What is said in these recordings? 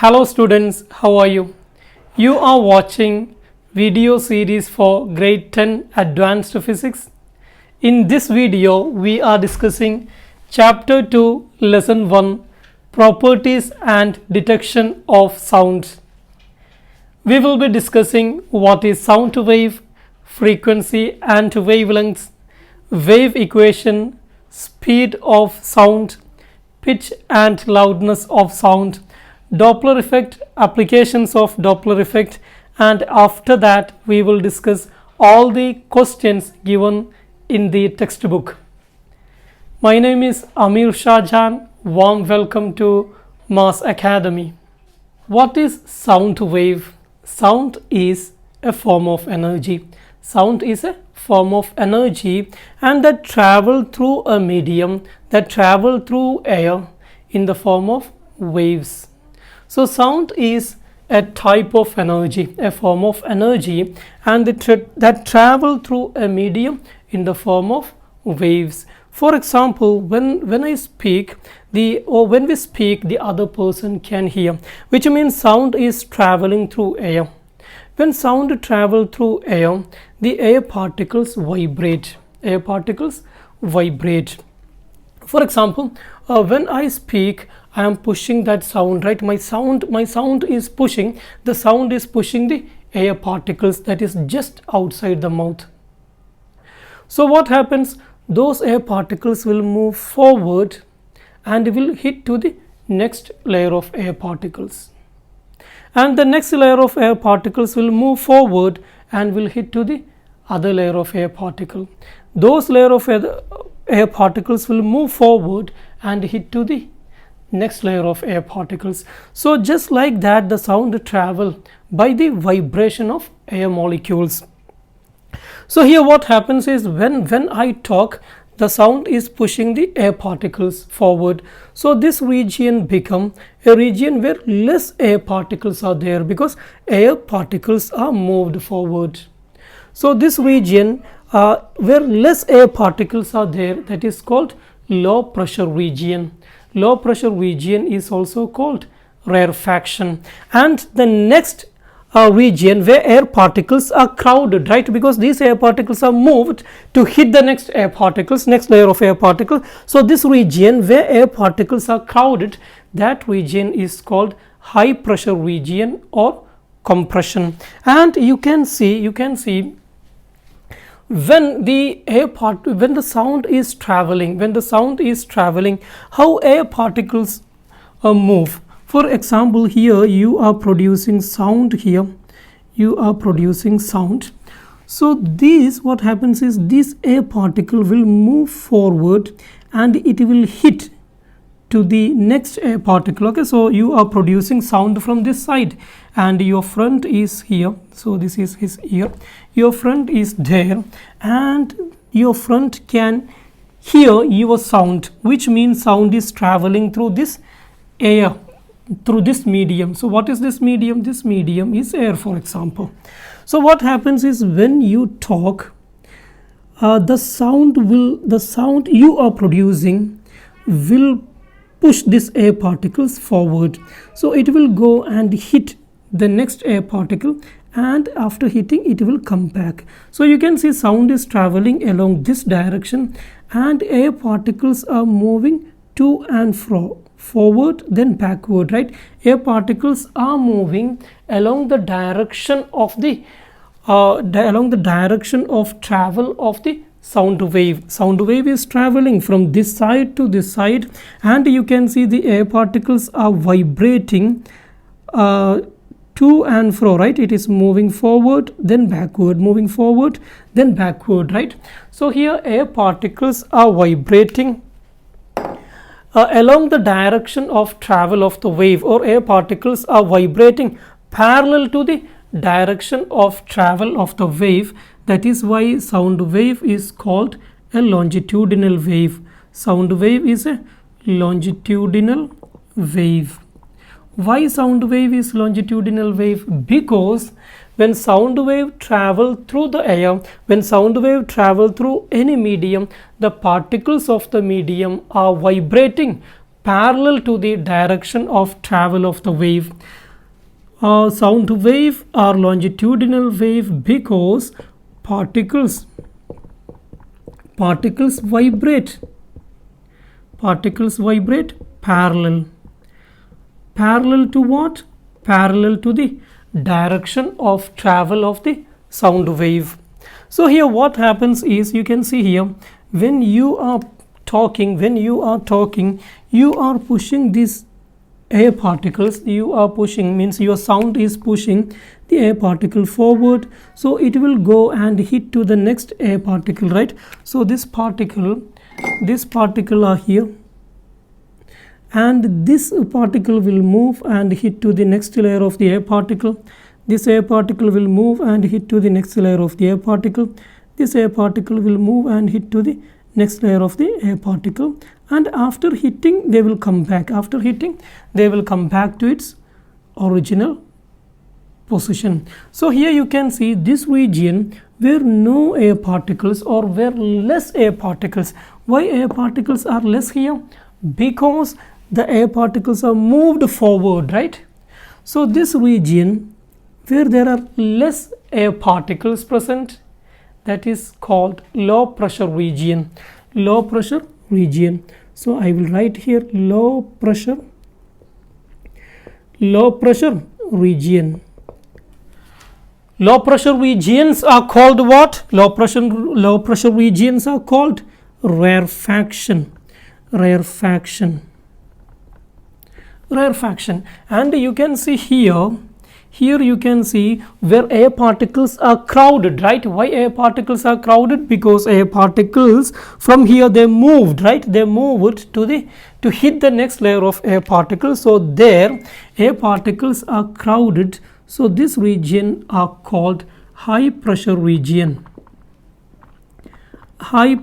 Hello students, how are you? You are watching video series for grade 10 advanced physics. In this video we are discussing chapter 2 lesson 1 properties and detection of sound. We will be discussing what is sound wave, frequency and wavelengths, wave equation, speed of sound, pitch and loudness of sound, Doppler effect, applications of Doppler effect, and after that we will discuss all the questions given in the textbook. My name is Amir Shahjan. Warm welcome to Mass Academy. What is sound wave? Sound is a form of energy. Sound is a form of energy and that travel through a medium, that travel through air in the form of waves. So sound is a type of energy, a form of energy, and that travel through a medium in the form of waves. For example, when I speak, when we speak, the other person can hear, which means sound is traveling through air. When sound travels through air, the air particles vibrate. Air particles vibrate. For example, when I speak, I am pushing that sound, right? My sound is pushing. The sound is pushing the air particles that is just outside the mouth. So what happens? Those air particles will move forward and will hit to the next layer of air particles. And the next layer of air particles will move forward and will hit to the other layer of air particle. Those layer of air particles will move forward and hit to the next layer of air particles. So just like that, the sound travel by the vibration of air molecules. So here what happens is when I talk, the sound is pushing the air particles forward. So this region become a region where less air particles are there because air particles are moved forward. So this region where less air particles are there, that is called low pressure region. Low pressure region is also called rarefaction. And the next region where air particles are crowded, right? Because these air particles are moved to hit the next air particles, next layer of air particle. So this region where air particles are crowded, that region is called high pressure region or compression. And you can see when the sound is traveling, how air particles move. For example, here you are producing sound. So this, what happens is, this air particle will move forward and it will hit to the next air particle. Okay, so you are producing sound from this side and your front is here. So this is his ear. Your front is there and your front can hear your sound, which means sound is traveling through this air, through this medium. So what is this medium? This medium is air, for example. So what happens is, when you talk, the sound you are producing will push these air particles forward. So it will go and hit the next air particle, and after hitting it will come back. So you can see sound is traveling along this direction and air particles are moving to and fro, forward then backward, right? Air particles are moving along the direction of travel of the sound wave. Sound wave is traveling from this side to this side, and you can see the air particles are vibrating to and fro, right? It is moving forward then backward, moving forward then backward, right? So here air particles are vibrating along the direction of travel of the wave, or air particles are vibrating parallel to the direction of travel of the wave. That is why sound wave is called a longitudinal wave. Sound wave is a longitudinal wave. Why sound wave is longitudinal wave? Because when sound wave travel through the air, when sound wave travel through any medium, the particles of the medium are vibrating parallel to the direction of travel of the wave. Sound wave are longitudinal wave because particles vibrate parallel to what? Parallel to the direction of travel of the sound wave. So here what happens is, you can see here, when you are talking, you are pushing these air particles. You are pushing means your sound is pushing the air particle forward, so it will go and hit to the next air particle, right? So this particle are here, and this particle will move and hit to the next layer of the air particle. This air particle will move and hit to the next layer of the air particle. This air particle will move and hit to the next layer of the air particle, and after hitting they will come back. After hitting they will come back to its original position. So here you can see this region where no air particles or where less air particles. Why air particles are less here? Because the air particles are moved forward, right? So this region where there are less air particles present, that is called low pressure region. Low pressure region. So I will write here low pressure region. Low pressure regions are called what? Low pressure regions are called rarefaction. And you can see here you can see where air particles are crowded, right? Why air particles are crowded? Because air particles from here they moved, right? They moved to hit the next layer of air particles. So there air particles are crowded. So this region are called high pressure region. High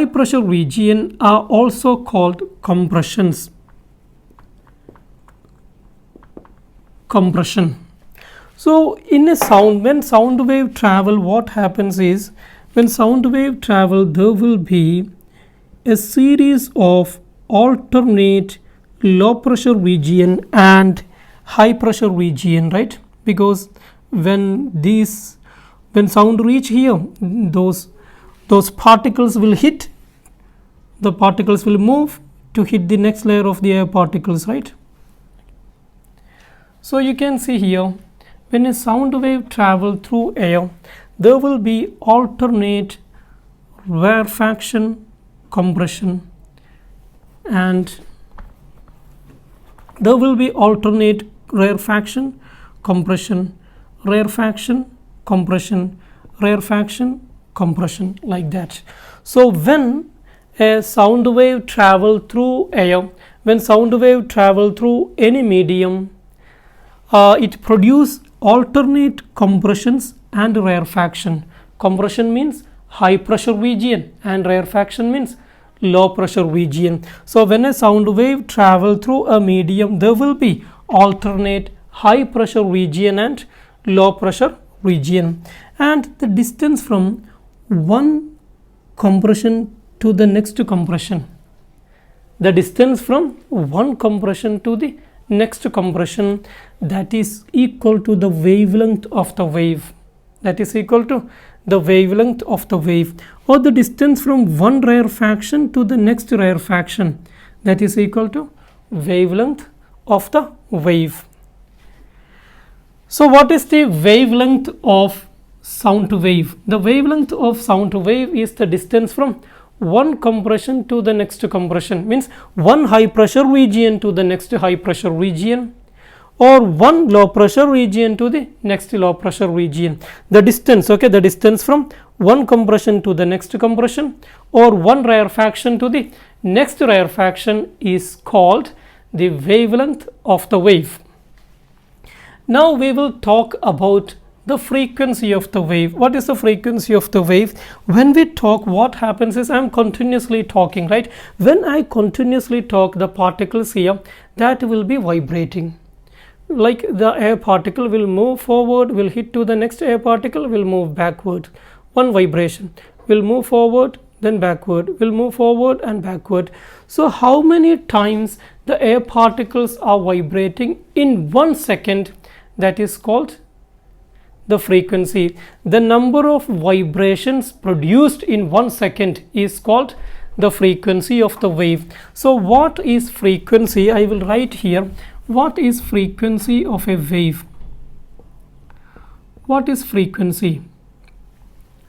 pressure region are also called compression. So in a sound, when sound wave travel, what happens is, when sound wave travel, there will be a series of alternate low pressure region and high pressure region, right? Because when sound reach here, those particles will hit, the particles will move to hit the next layer of the air particles, right? So you can see here, when a sound wave travel through air, there will be alternate rarefaction, compression, and there will be alternate rarefaction, compression, rarefaction, compression, rarefaction, compression, like that. So when a sound wave travel through air, when sound wave travel through any medium, it produce alternate compressions and rarefaction. Compression means high pressure region and rarefaction means low pressure region. So when a sound wave travel through a medium, there will be alternate high pressure region and low pressure region, and the distance from one compression to the next compression, the distance from one compression to the next compression, that is equal to the wavelength of the wave. That is equal to the wavelength of the wave, or the distance from one rarefaction to the next rarefaction, that is equal to wavelength of the wave. So what is the wavelength of sound wave? The wavelength of sound wave is the distance from one compression to the next compression, means one high pressure region to the next high pressure region, or one low pressure region to the next low pressure region. The distance, okay, the distance from one compression to the next compression or one rarefaction to the next rarefaction is called the wavelength of the wave. Now we will talk about the frequency of the wave. What is the frequency of the wave? When we talk, what happens is, I am continuously talking, right? When I continuously talk, the particles here, that will be vibrating. Like the air particle will move forward, will hit to the next air particle, will move backward. One vibration. will move forward, then backward, will move forward and backward. So how many times the air particles are vibrating in 1 second? That is called the frequency. The number of vibrations produced in 1 second is called the frequency of the wave. So what is frequency? I will write here. What is frequency of a wave? What is frequency?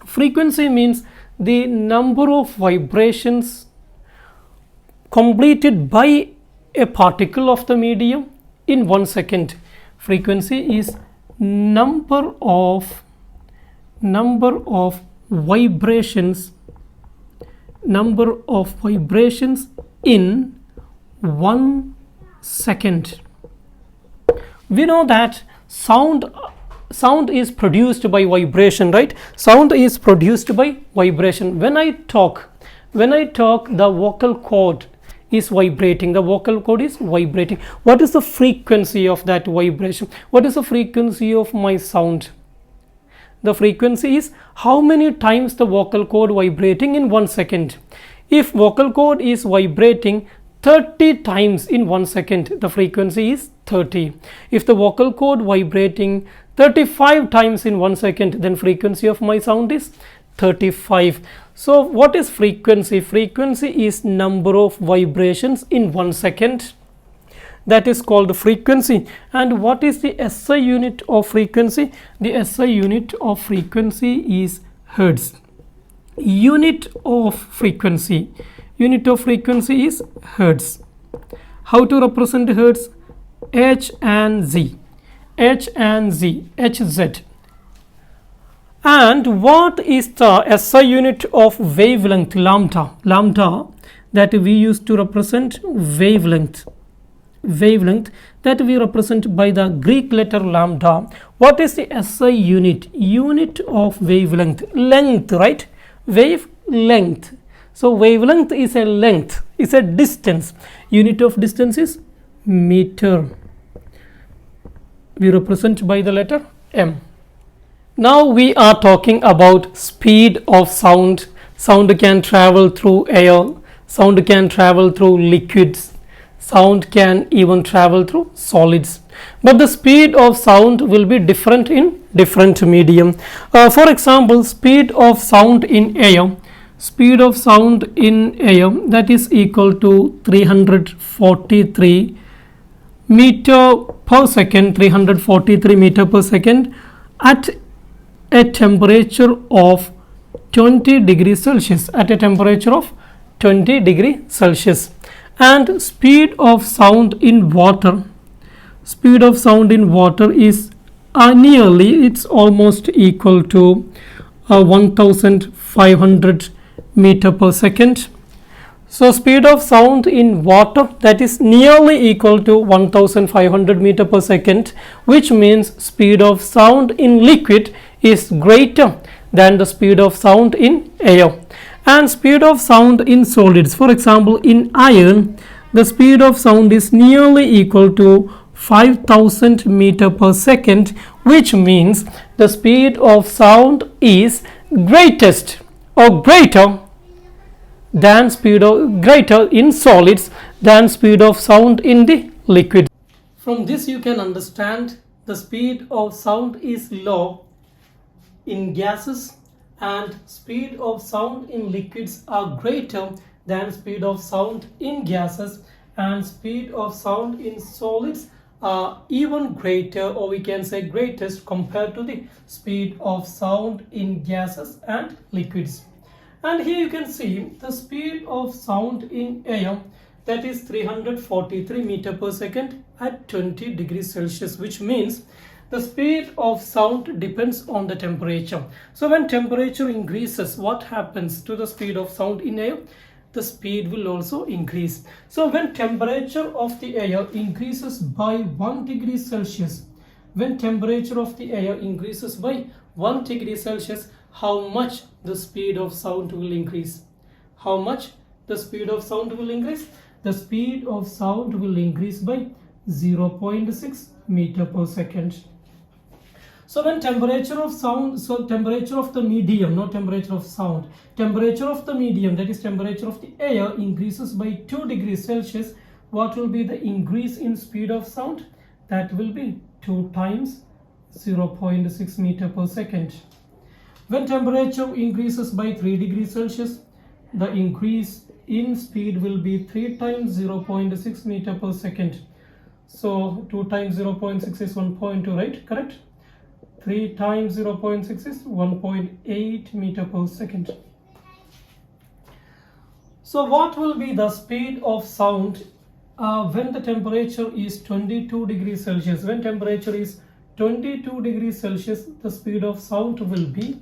Frequency means the number of vibrations completed by a particle of the medium in 1 second. Frequency is number of vibrations in 1 second. We know that sound is produced by vibration, right? Sound is produced by vibration. When I talk, the vocal cord is vibrating. The vocal cord is vibrating. What is the frequency of that vibration? What is the frequency of my sound? The frequency is how many times the vocal cord vibrating in 1 second. If vocal cord is vibrating 30 times in 1 second, the frequency is 30. If the vocal cord vibrating 35 times in 1 second, then frequency of my sound is 35. So what is frequency? Frequency is number of vibrations in 1 second. That is called frequency. And what is the SI unit of frequency? The SI unit of frequency is hertz. Unit of frequency is hertz. How to represent hertz? H and Z, Hz. And what is the SI unit of wavelength? Lambda, that we used to represent wavelength, that we represent by the Greek letter lambda. What is the SI unit? Unit of wavelength, length, right? Wavelength. So wavelength is a length, is a distance. Unit of distance is meter. We represent by the letter m. Now we are talking about speed of sound. Sound can travel through air, sound can travel through liquids, sound can even travel through solids. But the speed of sound will be different in different medium. For example, speed of sound in air. Speed of sound in air, that is equal to 343 meter per second, 343 meter per second at a temperature of 20 degrees Celsius, and speed of sound in water, is nearly, it's almost equal to 1500 meter per second. So speed of sound in water, that is nearly equal to 1500 meter per second, which means speed of sound in liquid is greater than the speed of sound in air. And speed of sound in solids, for example in iron, the speed of sound is nearly equal to 5000 meter per second, which means the speed of sound is greatest or greater in solids than speed of sound in the liquid. From this you can understand the speed of sound is low in gases and speed of sound in liquids are greater than speed of sound in gases, and speed of sound in solids are even greater, or we can say greatest, compared to the speed of sound in gases and liquids. And here you can see the speed of sound in air, that is 343 meter per second at 20 degrees Celsius, which means the speed of sound depends on the temperature. So when temperature increases, what happens to the speed of sound in air? The speed will also increase. So when temperature of the air increases by 1 degree Celsius, how much the speed of sound will increase? The speed of sound will increase by 0.6 meter per second. So when temperature of sound, so temperature of the medium, not temperature of sound, temperature of the medium, that is temperature of the air, increases by 2 degrees Celsius, what will be the increase in speed of sound? That will be 2 times 0.6 meter per second. When temperature increases by 3 degrees Celsius, the increase in speed will be 3 times 0.6 meter per second. So 2 times 0.6 is 1.2, right? Correct? 3 times 0.6 is 1.8 meter per second. So what will be the speed of sound when the temperature is 22 degrees Celsius? When temperature is 22 degrees Celsius, the speed of sound will be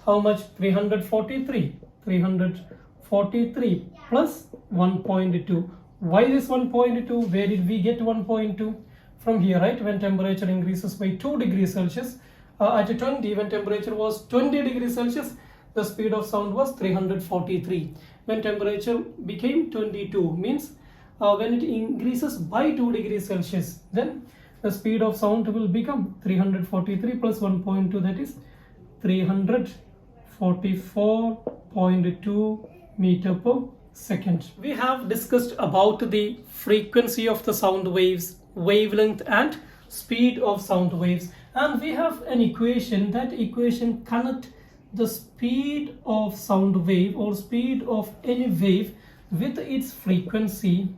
how much? 343. 343 plus 1.2. Why this 1.2? Where did we get 1.2? From here, right? When temperature increases by 2 degrees Celsius, at 20, when temperature was 20 degrees Celsius, the speed of sound was 343. When temperature became 22, means when it increases by 2 degrees Celsius, then the speed of sound will become 343 plus 1.2, that is 344.2 meter per second. We have discussed about the frequency of the sound waves, wavelength and speed of sound waves, and we have an equation. That equation connect the speed of sound wave or speed of any wave with its frequency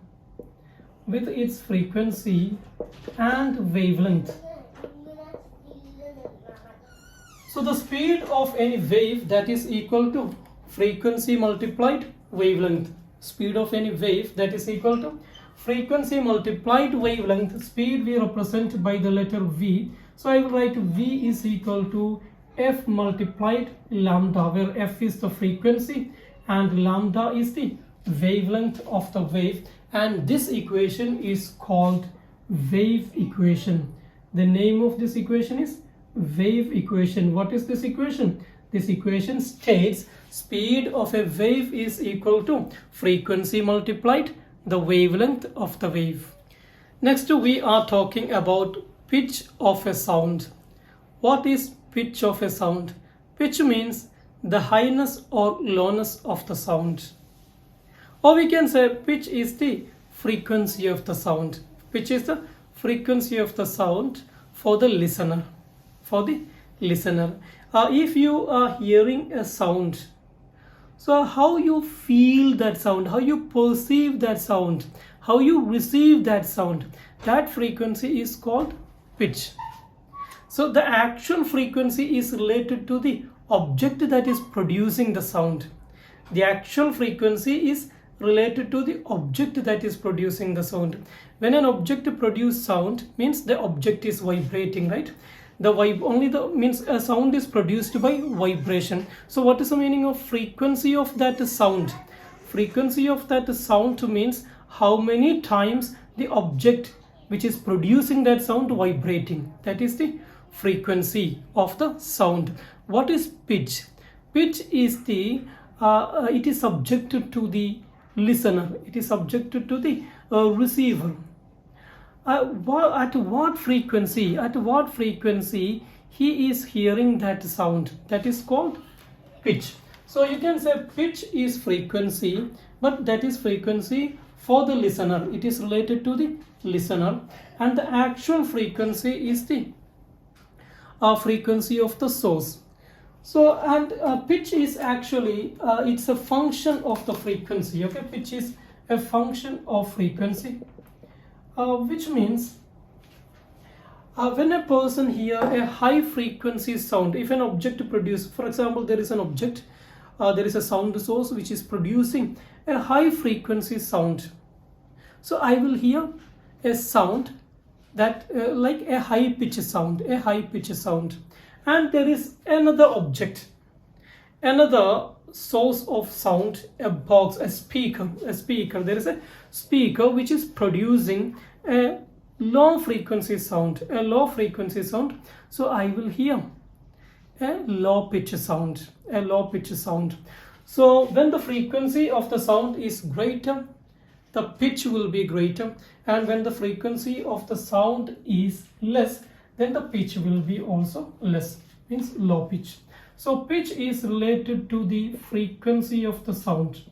and wavelength. So the speed of any wave, that is equal to frequency multiplied wavelength. Speed of any wave, that is equal to frequency multiplied wavelength. Speed we represent by the letter V. So I will write V is equal to F multiplied lambda, where F is the frequency and lambda is the wavelength of the wave, and this equation is called wave equation. The name of this equation is wave equation. What is this equation? This equation states speed of a wave is equal to frequency multiplied the wavelength of the wave. Next we are talking about pitch of a sound. What is pitch of a sound? Pitch means the highness or lowness of the sound. Or we can say pitch is the frequency of the sound. Pitch is the frequency of the sound for the listener. If you are hearing a sound, so how you feel that sound, how you perceive that sound, how you receive that sound, that frequency is called pitch. So the actual frequency is related to the object that is producing the sound. The actual frequency is related to the object that is producing the sound. When an object produces sound, means the object is vibrating, right? Means a sound is produced by vibration. So what is the meaning of frequency of that sound? Frequency of that sound means how many times the object which is producing that sound vibrating. That is the frequency of the sound. What is pitch? Pitch is the it is subjected to the listener. It is subjected to the receiver. At what frequency he is hearing that sound, that is called pitch. So you can say pitch is frequency, but that is frequency for the listener. It is related to the listener, and the actual frequency is the frequency of the source. So and pitch is actually it's a function of the frequency. Okay, pitch is a function of frequency, which means when a person hear a high frequency sound, if an object produce, for example, there is an object, there is a sound source which is producing a high frequency sound. So I will hear a sound that like a high pitch sound, and there is another object, another source of sound, a box, a speaker. There is a speaker which is producing a low frequency sound, So I will hear a low pitch sound, So when the frequency of the sound is greater, the pitch will be greater, and when the frequency of the sound is less, then the pitch will be also less, means low pitch. So pitch is related to the frequency of the sound.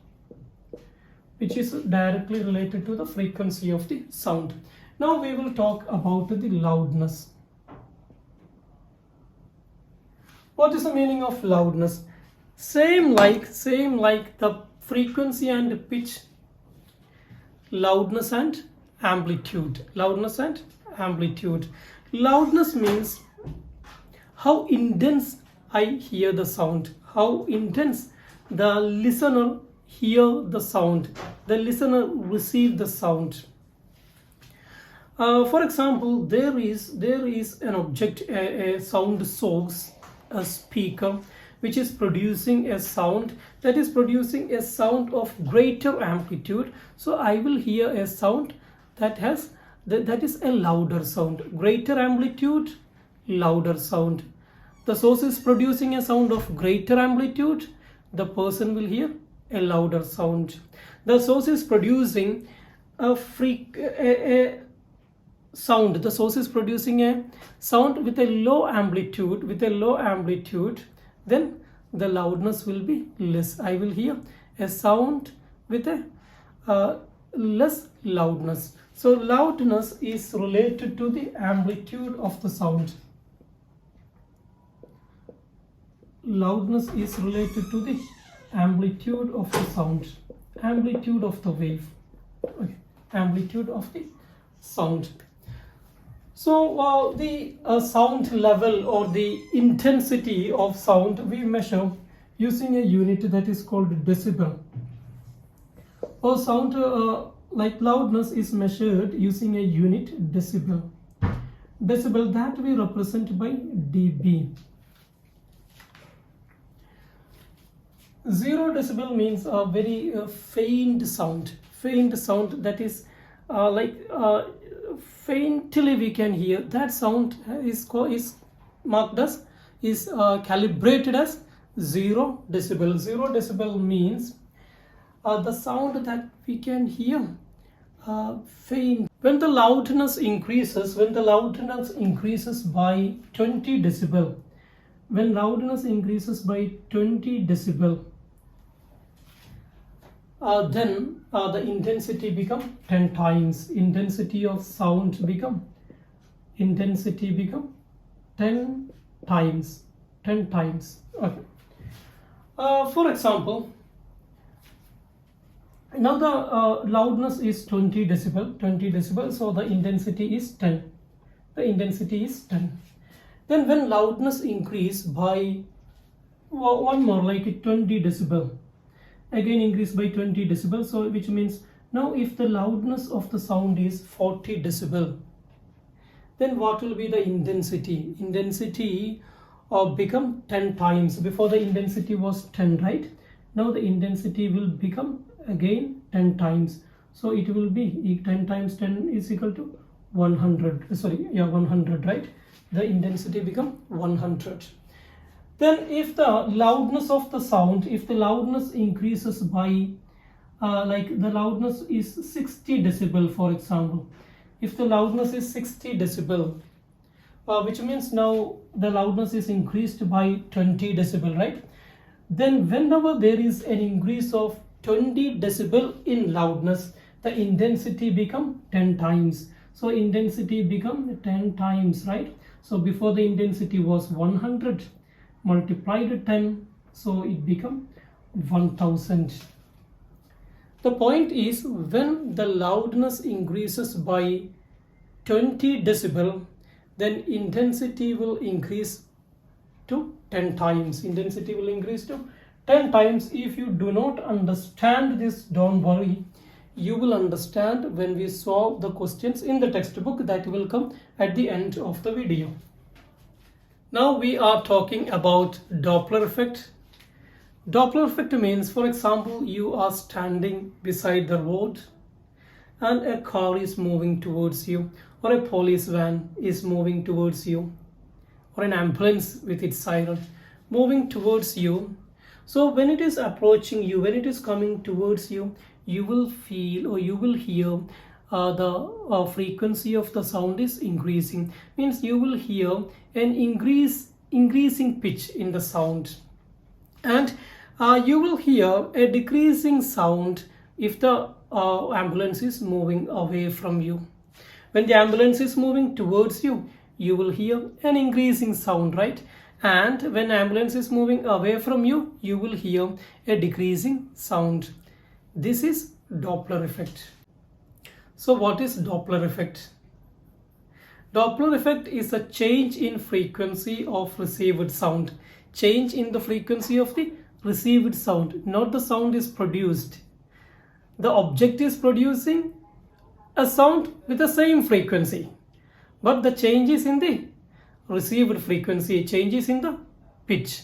Pitch is directly related to the frequency of the sound. Now we will talk about the loudness. What is the meaning of loudness? Same like the frequency and pitch, loudness and amplitude. Loudness and amplitude. Loudness means how intense I hear the sound, how intense the listener hear the sound, the listener receive the sound. For example, there is an object, a sound source, a speaker, which is producing a sound, that is producing a sound of greater amplitude. So I will hear a sound that has that is a louder sound, greater amplitude, louder sound. The source is producing a sound of greater amplitude, the person will hear a louder sound. The source is producing a sound, the source is producing a sound with a low amplitude, then the loudness will be less. I will hear a sound with a less loudness. So loudness is related to the amplitude of the sound. Loudness is related to the amplitude of the sound, amplitude of the wave, okay, amplitude of the sound. So the sound level or the intensity of sound we measure using a unit that is called decibel. Or sound like loudness is measured using a unit decibel. Decibel that we represent by dB. 0 decibel means a very faint sound that is faintly we can hear. That sound is marked as, is calibrated as 0 decibel. 0 decibel means the sound that we can hear faint. When the loudness increases by 20 decibel, when loudness increases by 20 decibel, then the intensity become 10 times. Intensity of sound become 10 times. 10 times. Okay. For example, now the loudness is 20 decibel, so the intensity is 10. Then when loudness increase by one more, like 20 decibel, again increase by 20 decibel, so which means now if the loudness of the sound is 40 decibel, then what will be the intensity? Intensity become 10 times. Before the intensity was 10, right? Now the intensity will become again 10 times. So it will be 10 times 10 is equal to 100. 100, right? The intensity become 100. Then if the loudness of the sound, if the loudness increases by like the loudness is 60 decibel, for example, if the loudness is 60 decibel, which means now the loudness is increased by 20 decibel, right? Then whenever there is an increase of 20 decibel in loudness, the intensity become 10 times. So intensity become 10 times, right? So before the intensity was 100, multiplied 10, so it become 1000. The point is, when the loudness increases by 20 decibel, then intensity will increase to 10 times. Intensity will increase to 10 times. If you do not understand this, don't worry. You will understand when we solve the questions in the textbook that will come at the end of the video. Now we are talking about Doppler effect. Doppler effect means, for example, you are standing beside the road and a car is moving towards you, or a police van is moving towards you, or an ambulance with its siren moving towards you. So when it is approaching you, when it is coming towards you, you will feel or you will hear the frequency of the sound is increasing, means you will hear an increasing pitch in the sound, and you will hear a decreasing sound if the ambulance is moving away from you. When the ambulance is moving towards you, you will hear an increasing sound, right? And when ambulance is moving away from you, you will hear a decreasing sound. This is Doppler effect. So what is Doppler effect? Doppler effect is a change in frequency of received sound. Change in the frequency of the received sound, not the sound is produced. The object is producing a sound with the same frequency, but the change is in the received frequency, changes in the pitch.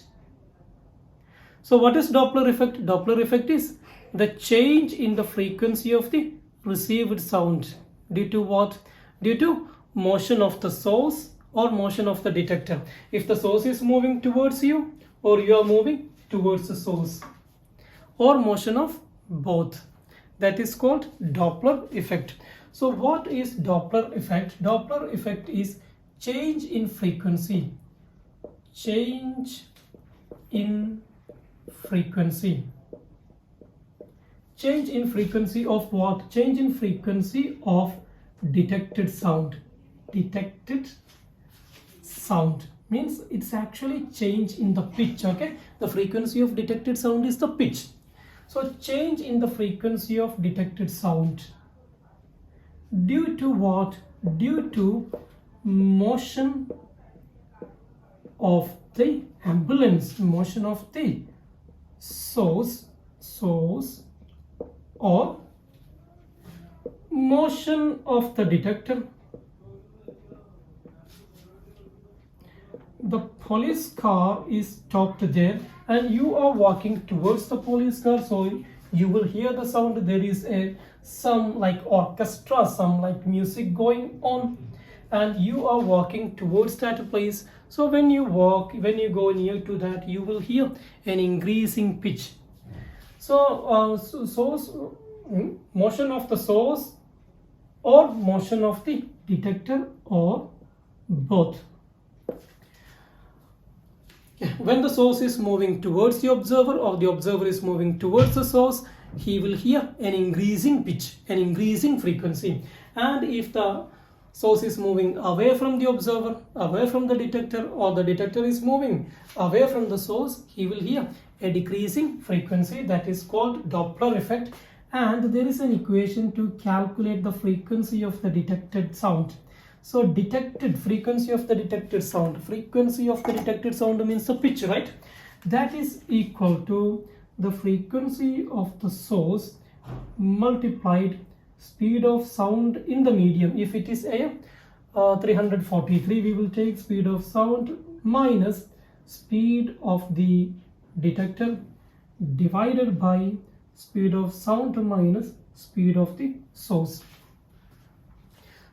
So what is Doppler effect? Doppler effect is the change in the frequency of the received sound due to what? Due to motion of the source or motion of the detector. If the source is moving towards you, or you are moving towards the source, or motion of both, that is called Doppler effect. So what is Doppler effect? Doppler effect is change in frequency. Change in frequency. Change in frequency of what? Change in frequency of detected sound. Detected sound means it's actually change in the pitch, okay? The frequency of detected sound is the pitch. So change in the frequency of detected sound. Due to what? Due to motion of the ambulance, motion of the source, or motion of the detector. The police car is stopped there and you are walking towards the police car, so you will hear the sound. There is some like orchestra, some like music going on, and you are walking towards that place. So when you go near to that, you will hear an increasing pitch. So motion of the source or motion of the detector or both. When the source is moving towards the observer or the observer is moving towards the source, he will hear an increasing pitch, an increasing frequency. And if the source is moving away from the observer, away from the detector, or the detector is moving away from the source, he will hear a decreasing frequency. That is called Doppler effect. And there is an equation to calculate the frequency of the detected sound. So detected frequency of the detected sound. Frequency of the detected sound means the pitch, right? That is equal to the frequency of the source multiplied speed of sound in the medium. If it is a 343, we will take speed of sound minus speed of the detector divided by speed of sound minus speed of the source.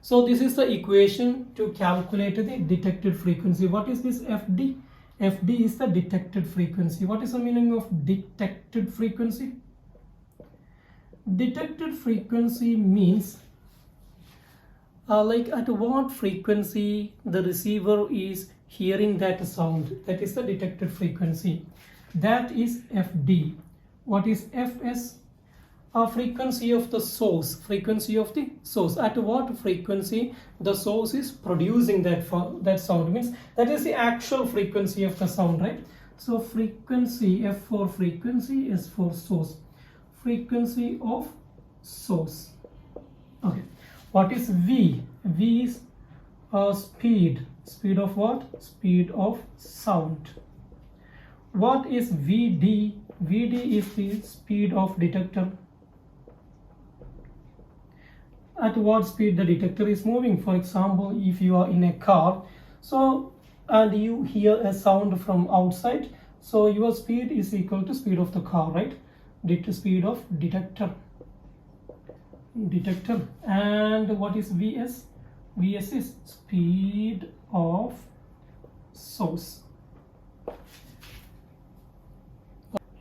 So this is the equation to calculate the detected frequency. What is this FD? FD is the detected frequency. What is the meaning of detected frequency? Detected frequency means like at what frequency the receiver is hearing that sound. That is the detected frequency. That is FD. What is FS? Frequency of the source. Frequency of the source. At what frequency the source is producing that sound, means that is the actual frequency of the sound, right? So frequency, F for frequency, S for source. Frequency of source. Okay. What is V? V is speed. Speed of what? Speed of sound. What is VD? VD is the speed of detector. At what speed the detector is moving. For example, if you are in a car, so and you hear a sound from outside, so your speed is equal to speed of the car, right? Speed of detector. And what is VS? VS is speed of source.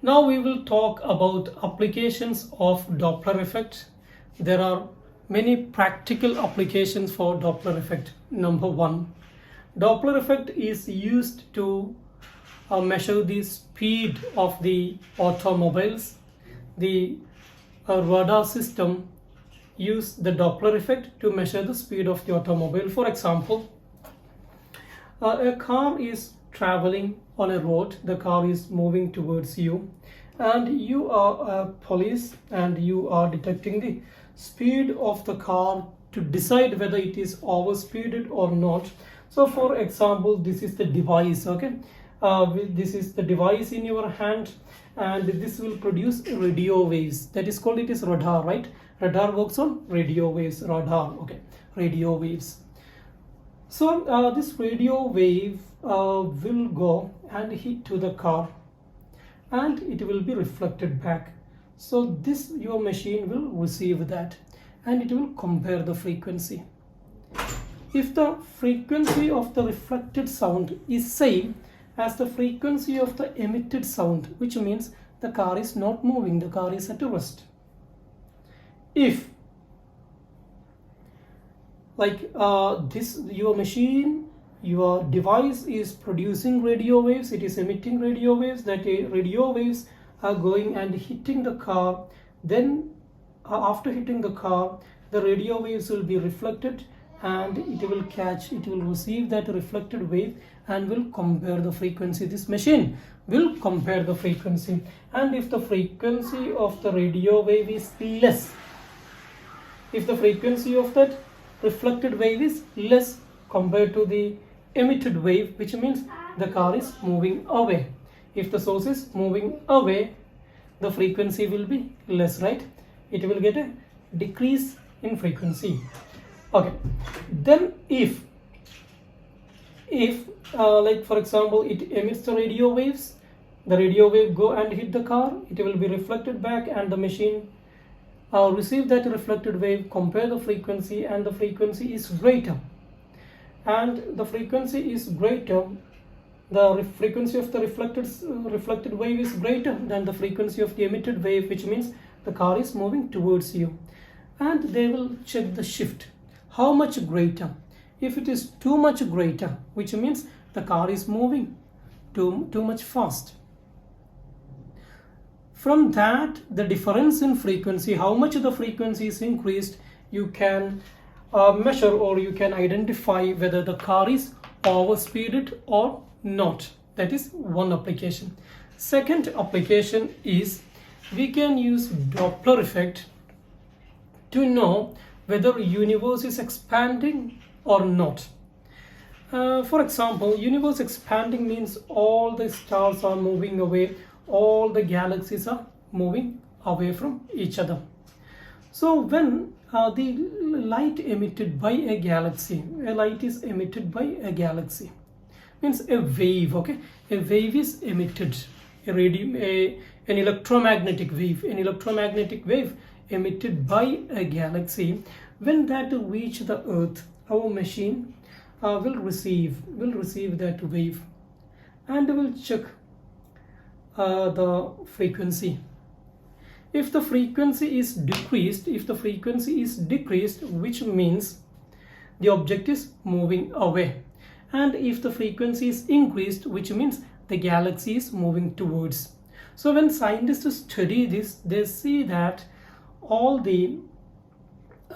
Now we will talk about applications of Doppler effect. There are many practical applications for Doppler effect. Number one, Doppler effect is used to measure the speed of the automobiles. The radar system use the Doppler effect to measure the speed of the automobile. For example, a car is traveling on a road, the car is moving towards you, and you are a police and you are detecting the speed of the car to decide whether it is overspeeded or not. So for example, this is the device, okay, this is the device in your hand, and this will produce radio waves. That is called, it is radar, right? Radar works on radio waves, radar, okay, radio waves. So this radio wave will go and hit to the car, and it will be reflected back. So this, your machine will receive that, and it will compare the frequency. If the frequency of the reflected sound is same as the frequency of the emitted sound, which means the car is not moving, the car is at rest. If like this, your machine, your device is producing radio waves, it is emitting radio waves, that radio waves are going and hitting the car, then after hitting the car, the radio waves will be reflected, and it will catch, it will receive that reflected wave and will compare the frequency. This machine will compare the frequency, and if the frequency of the radio wave is less, if the frequency of that reflected wave is less compared to the emitted wave, which means the car is moving away. If the source is moving away, the frequency will be less, right? It will get a decrease in frequency. Okay, then if like for example, it emits the radio waves, the radio wave go and hit the car, it will be reflected back, and the machine receive that reflected wave, compare the frequency, and the frequency is greater, and the frequency is greater, the frequency of the reflected wave is greater than the frequency of the emitted wave, which means the car is moving towards you, and they will check the shift, how much greater. If it is too much greater, which means the car is moving too much fast. From that, the difference in frequency, how much the frequency is increased, you can measure, or you can identify whether the car is overspeeded or not. That is one application. Second application is we can use Doppler effect to know whether universe is expanding or not. For example, universe expanding means all the stars are moving away, all the galaxies are moving away from each other. So when the light emitted by a galaxy, a light is emitted by a galaxy, means a wave, okay, a wave is emitted, an electromagnetic wave emitted by a galaxy. When that reach the earth, our machine will receive that wave, and will check the frequency. If the frequency is decreased, which means the object is moving away, and if the frequency is increased, which means the galaxy is moving towards. So when scientists study this, they see that all the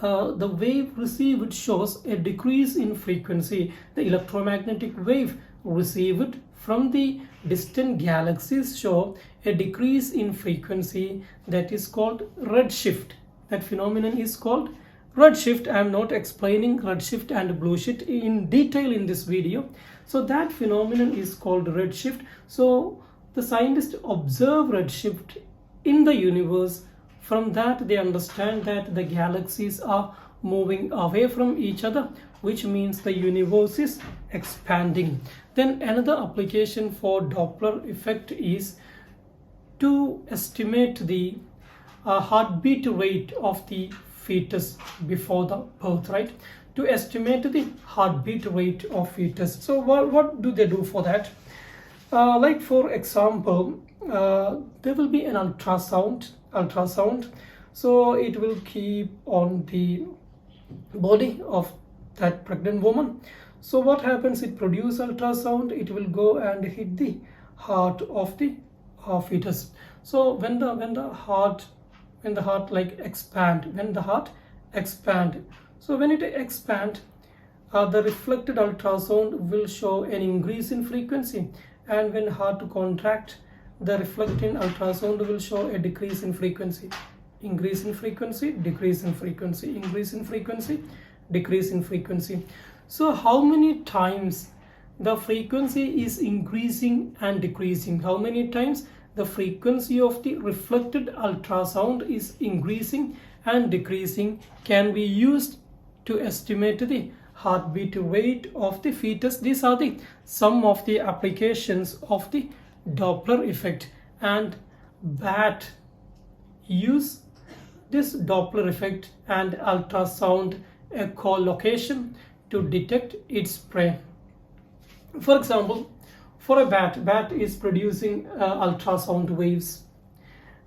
wave received shows a decrease in frequency. The electromagnetic wave received from the distant galaxies show a decrease in frequency. That is called redshift. That phenomenon is called redshift. I am not explaining redshift and blueshift in detail in this video. So that phenomenon is called redshift. So the scientists observe redshift in the universe. From that, they understand that the galaxies are moving away from each other, which means the universe is expanding. Then another application for Doppler effect is to estimate the heartbeat rate of the fetus before the birth, right? To estimate the heartbeat rate of fetus. So what do they do for that? Like for example, there will be an ultrasound. So it will keep on the body of that pregnant woman. So what happens, it produces ultrasound, it will go and hit the heart of the fetus. So when the heart like expand, when the heart expand, so when it expand, the reflected ultrasound will show an increase in frequency, and when heart contract, the reflecting ultrasound will show a decrease in frequency. Increase in frequency, decrease in frequency, increase in frequency, decrease in frequency. So how many times the frequency is increasing and decreasing? How many times the frequency of the reflected ultrasound is increasing and decreasing can be used to estimate the heartbeat rate of the fetus. These are the some of the applications of the Doppler effect, and bat use this Doppler effect and ultrasound echolocation to detect its prey. For example, for a bat is producing ultrasound waves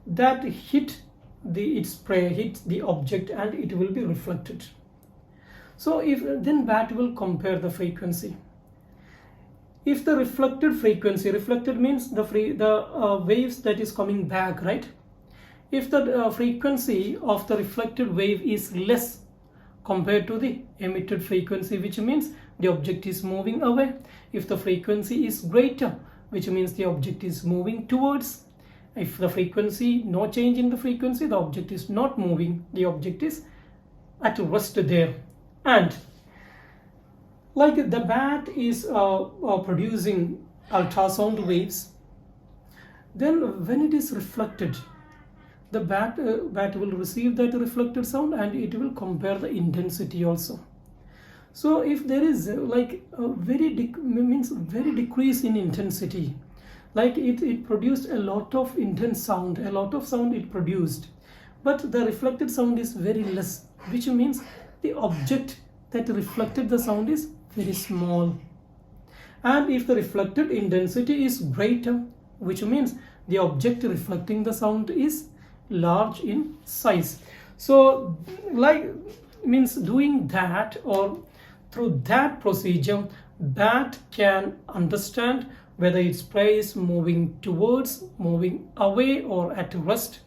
that hit its prey, hit the object, and it will be reflected. So if then bat will compare the frequency. If the reflected frequency, reflected means the waves that is coming back, right? If the frequency of the reflected wave is less compared to the emitted frequency, which means the object is moving away. If the frequency is greater, which means the object is moving towards. If the frequency, no change in the frequency, the object is not moving, the object is at rest there. And like the bat is producing ultrasound waves, then when it is reflected, the bat will receive that reflected sound, and it will compare the intensity also. So if there is like a very decrease in intensity, like it produced a lot of intense sound, a lot of sound it produced, but the reflected sound is very less, which means the object that reflected the sound is very small. And if the reflected intensity is greater, which means the object reflecting the sound is large in size. So like means doing that, or through that procedure, bat can understand whether its prey is moving towards, moving away, or at rest,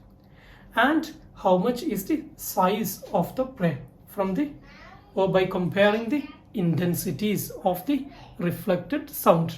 and how much is the size of the prey from the, or by comparing the intensities of the reflected sound.